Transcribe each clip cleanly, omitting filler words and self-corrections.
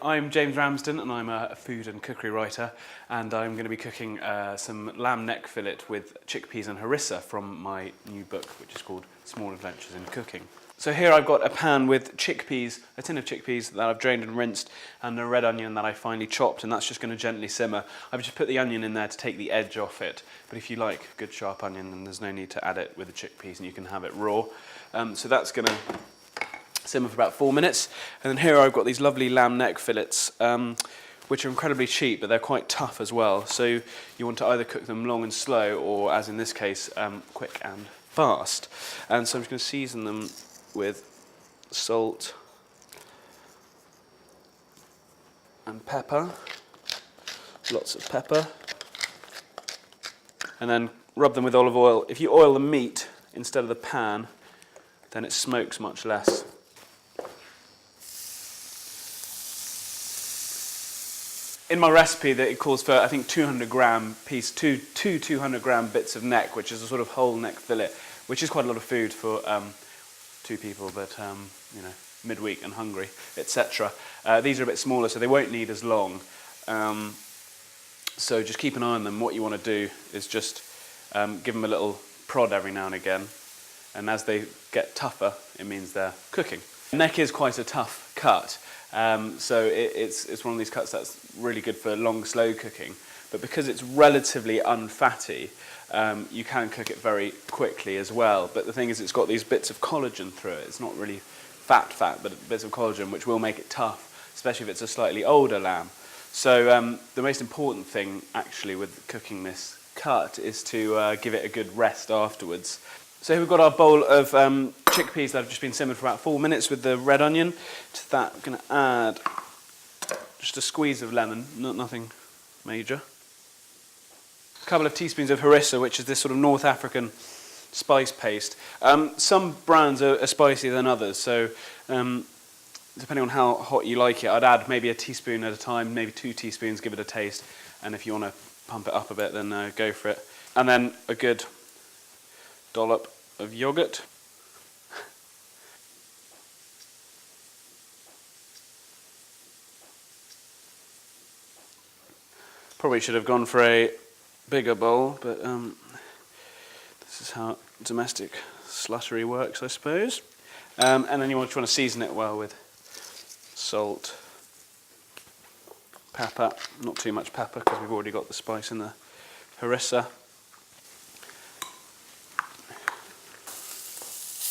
I'm James Ramsden and I'm a food and cookery writer, and I'm going to be cooking some lamb neck fillet with chickpeas and harissa from my new book, which is called Small Adventures in Cooking. So here I've got a pan with chickpeas, a tin of chickpeas that I've drained and rinsed, and a red onion that I finely chopped, and that's just going to gently simmer. I've just put the onion in there to take the edge off it, but if you like a good sharp onion, then there's no need to add it with the chickpeas and you can have it raw. So that's going to simmer for about 4 minutes. And then here I've got these lovely lamb neck fillets, which are incredibly cheap, but they're quite tough as well. So you want to either cook them long and slow, or as in this case, quick and fast. And so I'm just going to season them with salt and pepper, lots of pepper, and then rub them with olive oil. If you oil the meat instead of the pan, then it smokes much less. In my recipe, that it calls for, I think, 200-gram piece, two 200-gram bits of neck, which is a sort of whole neck fillet, which is quite a lot of food for 2 people, but you know, midweek and hungry, etc. These are a bit smaller, so they won't need as long. So just keep an eye on them. What you want to do is just give them a little prod every now and again, and as they get tougher, it means they're cooking. Neck is quite a tough cut. So it's one of these cuts that's really good for long, slow cooking. But because it's relatively unfatty, you can cook it very quickly as well. But the thing is, it's got these bits of collagen through it. It's not really fat, but bits of collagen, which will make it tough, especially if it's a slightly older lamb. So the most important thing, actually, with cooking this cut is to give it a good rest afterwards. So here we've got our bowl of chickpeas that have just been simmered for about 4 minutes with the red onion. To that, I'm going to add just a squeeze of lemon, nothing major. A couple of teaspoons of harissa, which is this sort of North African spice paste. Some brands are spicier than others, so depending on how hot you like it, I'd add maybe a teaspoon at a time, maybe 2 teaspoons, give it a taste. And if you want to pump it up a bit, then go for it. And then a good dollop of yogurt. Probably should have gone for a bigger bowl, but this is how domestic sluttery works, I suppose. And then you want to season it well with salt, pepper, not too much pepper because we've already got the spice in the harissa.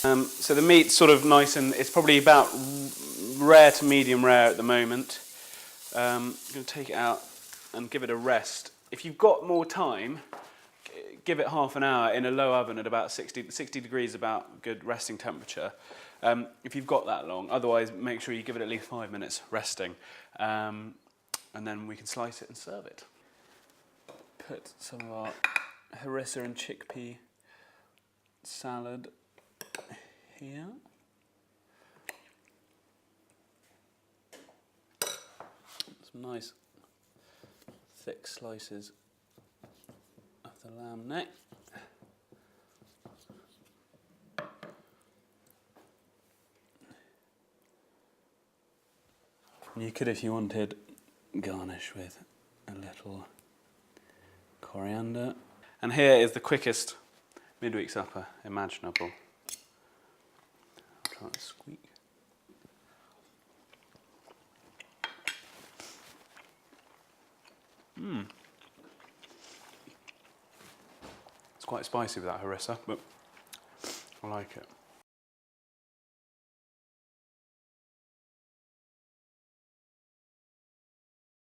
So the meat's sort of nice, and it's probably about rare to medium rare at the moment. I'm going to take it out and give it a rest. If you've got more time, give it half an hour in a low oven at about 60 degrees, about good resting temperature. If you've got that long, otherwise make sure you give it at least 5 minutes resting, and then we can slice it and serve it. Put some of our harissa and chickpea salad here. Some nice thick slices of the lamb neck. You could, if you wanted, garnish with a little coriander. And here is the quickest midweek supper imaginable. I'll try to squeak. It's quite spicy with that harissa, but I like it.